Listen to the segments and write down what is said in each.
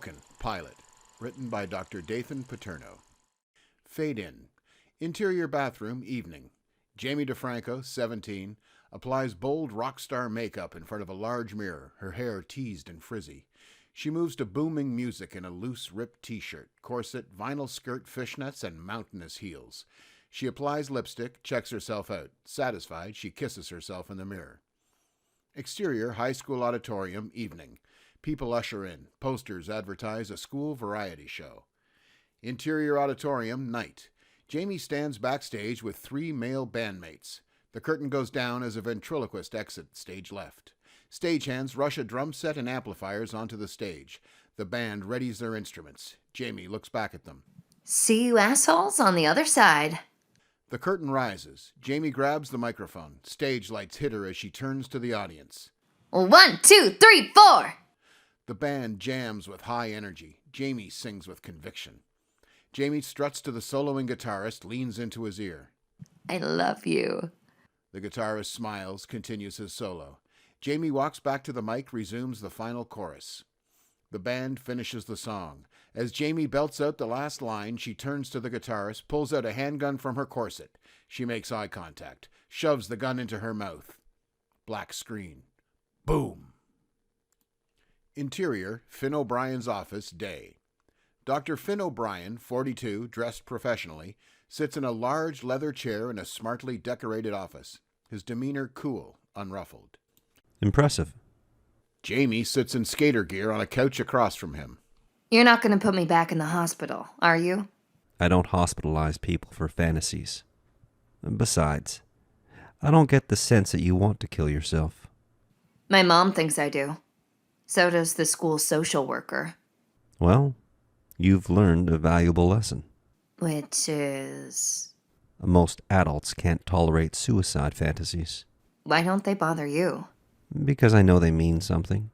Broken, Pilot. Written by Dr. Dathan Paterno. Fade in. Interior bathroom, evening. Jamie DeFranco, 17, applies bold rock star makeup in front of a large mirror, her hair teased and frizzy. She moves to booming music in a loose, ripped t-shirt, corset, vinyl skirt, fishnets, and mountainous heels. She applies lipstick, checks herself out. Satisfied, she kisses herself in the mirror. Exterior high school auditorium, evening. People usher in. Posters advertise a school variety show. Interior auditorium, night. Jamie stands backstage with 3 male bandmates. The curtain goes down as a ventriloquist exits stage left. Stagehands rush a drum set and amplifiers onto the stage. The band readies their instruments. Jamie looks back at them. See you assholes on the other side. The curtain rises. Jamie grabs the microphone. Stage lights hit her as she turns to the audience. 1, 2, 3, 4. The band jams with high energy. Jamie sings with conviction. Jamie struts to the soloing guitarist, leans into his ear. I love you. The guitarist smiles, continues his solo. Jamie walks back to the mic, resumes the final chorus. The band finishes the song. As Jamie belts out the last line, she turns to the guitarist, pulls out a handgun from her corset. She makes eye contact, shoves the gun into her mouth. Black screen. Boom! Interior, Finn O'Brien's office, day. Dr. Finn O'Brien, 42, dressed professionally, sits in a large leather chair in a smartly decorated office. His demeanor cool, unruffled. Impressive. Jamie sits in skater gear on a couch across from him. You're not going to put me back in the hospital, are you? I don't hospitalize people for fantasies. Besides, I don't get the sense that you want to kill yourself. My mom thinks I do. So does the school social worker. Well, you've learned a valuable lesson. Which is... Most adults can't tolerate suicide fantasies. Why don't they bother you? Because I know they mean something.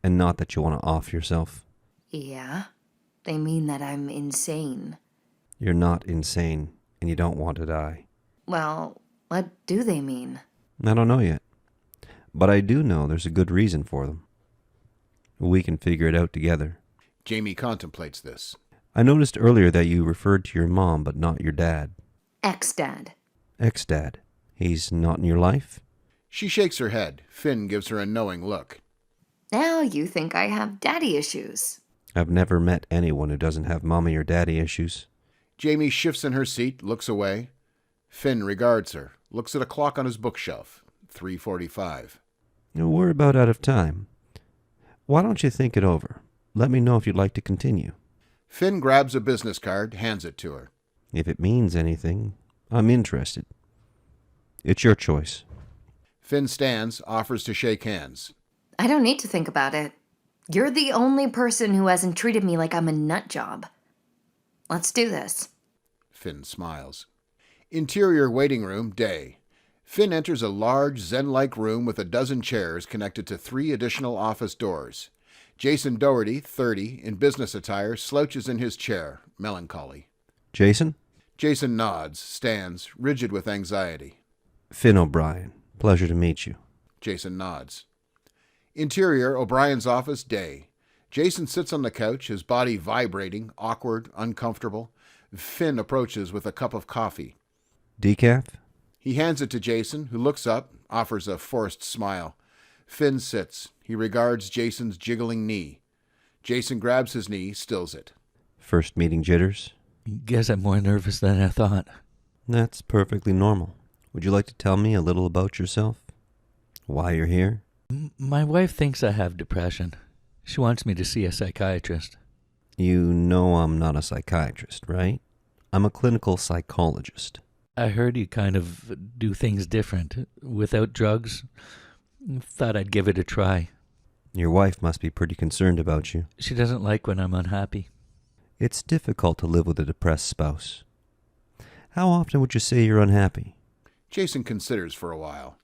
And not that you want to off yourself. Yeah? They mean that I'm insane. You're not insane, and you don't want to die. Well, what do they mean? I don't know yet. But I do know there's a good reason for them. We can figure it out together. Jamie contemplates this. I noticed earlier that you referred to your mom, but not your dad. Ex-dad. Ex-dad. He's not in your life? She shakes her head. Finn gives her a knowing look. Now you think I have daddy issues. I've never met anyone who doesn't have mommy or daddy issues. Jamie shifts in her seat, looks away. Finn regards her, looks at a clock on his bookshelf. 3:45. We're about out of time. Why don't you think it over? Let me know if you'd like to continue. Finn grabs a business card, hands it to her. If it means anything, I'm interested. It's your choice. Finn stands, offers to shake hands. I don't need to think about it. You're the only person who hasn't treated me like I'm a nut job. Let's do this. Finn smiles. Interior waiting room, day. Finn enters a large, zen-like room with a dozen chairs connected to 3 additional office doors. Jason Doherty, 30, in business attire, slouches in his chair, melancholy. Jason? Jason nods, stands, rigid with anxiety. Finn O'Brien. Pleasure to meet you. Jason nods. Interior, O'Brien's office, day. Jason sits on the couch, his body vibrating, awkward, uncomfortable. Finn approaches with a cup of coffee. Decaf? He hands it to Jason, who looks up, offers a forced smile. Finn sits. He regards Jason's jiggling knee. Jason grabs his knee, stills it. First meeting jitters? Guess I'm more nervous than I thought. That's perfectly normal. Would you like to tell me a little about yourself? Why you're here? My wife thinks I have depression. She wants me to see a psychiatrist. You know I'm not a psychiatrist, right? I'm a clinical psychologist. I heard you kind of do things different, without drugs. Thought I'd give it a try. Your wife must be pretty concerned about you. She doesn't like when I'm unhappy. It's difficult to live with a depressed spouse. How often would you say you're unhappy? Jason considers for a while.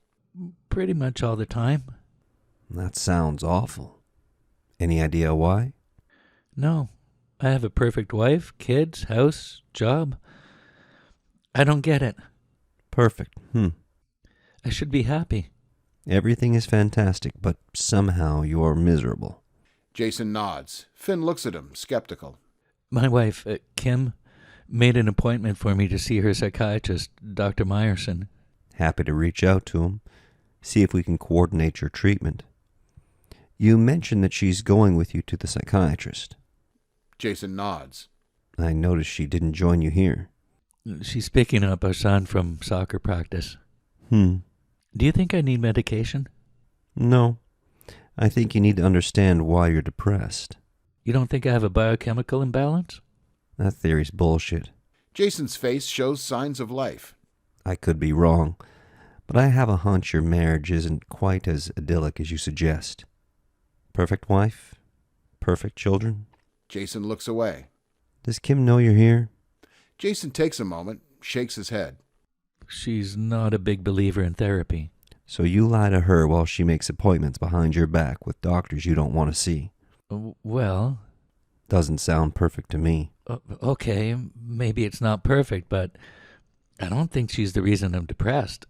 Pretty much all the time. That sounds awful. Any idea why? No. I have a perfect wife, kids, house, job. I don't get it. Perfect. I should be happy. Everything is fantastic, but somehow you're miserable. Jason nods. Finn looks at him, skeptical. My wife, Kim, made an appointment for me to see her psychiatrist, Dr. Meyerson. Happy to reach out to him, see if we can coordinate your treatment. You mentioned that she's going with you to the psychiatrist. Jason nods. I noticed she didn't join you here. She's picking up our son from soccer practice. Do you think I need medication? No. I think you need to understand why you're depressed. You don't think I have a biochemical imbalance? That theory's bullshit. Jason's face shows signs of life. I could be wrong, but I have a hunch your marriage isn't quite as idyllic as you suggest. Perfect wife? Perfect children? Jason looks away. Does Kim know you're here? Jason takes a moment, shakes his head. She's not a big believer in therapy. So you lie to her while she makes appointments behind your back with doctors you don't want to see. Well... Doesn't sound perfect to me. Okay, maybe it's not perfect, but I don't think she's the reason I'm depressed.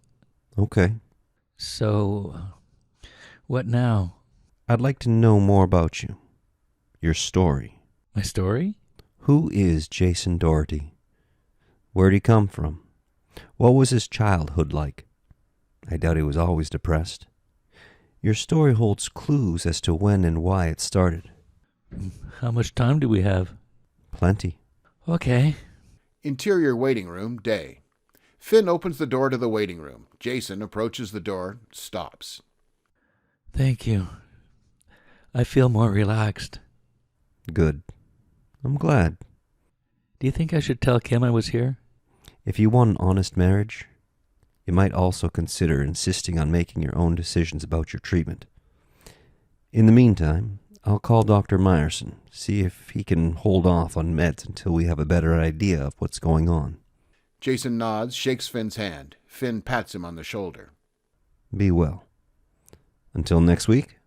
Okay. So, what now? I'd like to know more about you. Your story. My story? Who is Jason Doherty? Where'd he come from? What was his childhood like? I doubt he was always depressed. Your story holds clues as to when and why it started. How much time do we have? Plenty. Okay. Interior waiting room, day. Finn opens the door to the waiting room. Jason approaches the door, stops. Thank you. I feel more relaxed. Good. I'm glad. Do you think I should tell Kim I was here? If you want an honest marriage, you might also consider insisting on making your own decisions about your treatment. In the meantime, I'll call Dr. Meyerson, see if he can hold off on meds until we have a better idea of what's going on. Jason nods, shakes Finn's hand. Finn pats him on the shoulder. Be well. Until next week.